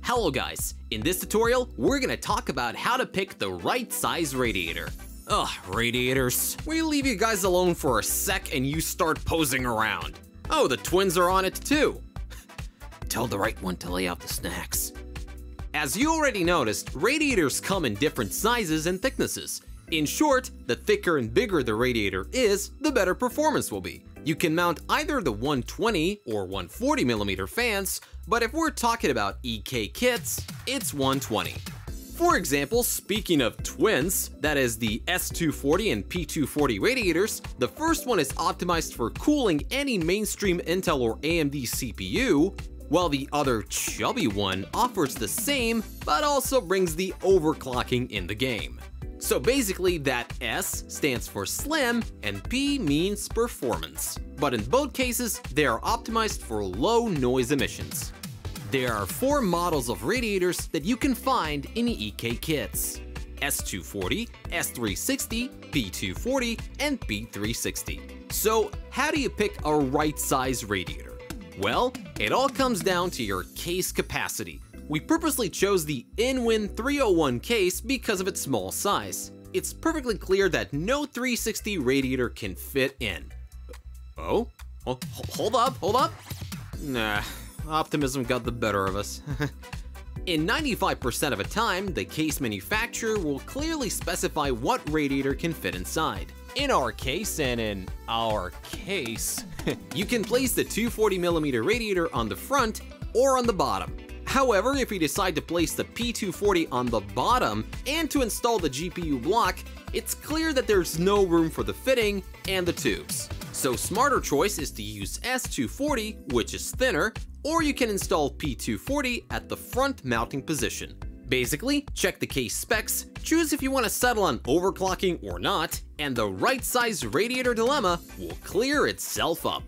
Hello guys, in this tutorial, we're gonna talk about how to pick the right size radiator. Ugh, radiators. We'll leave you guys alone for a sec and you start posing around. Oh, the twins are on it too. Tell the right one to lay out the snacks. As you already noticed, radiators come in different sizes and thicknesses. In short, the thicker and bigger the radiator is, the better performance will be. You can mount either the 120 or 140mm fans, but if we're talking about EK kits, it's 120. For example, speaking of twins, that is the S240 and P240 radiators, the first one is optimized for cooling any mainstream Intel or AMD CPU, while the other chubby one offers the same, but also brings the overclocking in the game. So basically that S stands for slim and P means performance. But in both cases, they are optimized for low noise emissions. There are 4 models of radiators that you can find in EK kits: S240, S360, P240, and P360. So how do you pick a right size radiator? Well, it all comes down to your case capacity. We purposely chose the InWin 301 case because of its small size. It's perfectly clear that no 360 radiator can fit in. Oh, hold up. Nah, optimism got the better of us. In 95% of the time, the case manufacturer will clearly specify what radiator can fit inside. In our case, you can place the 240mm radiator on the front or on the bottom. However, if you decide to place the P240 on the bottom and to install the GPU block, it's clear that there's no room for the fitting and the tubes. So smarter choice is to use S240, which is thinner, or you can install P240 at the front mounting position. Basically, check the case specs, choose if you want to settle on overclocking or not, and the right size radiator dilemma will clear itself up.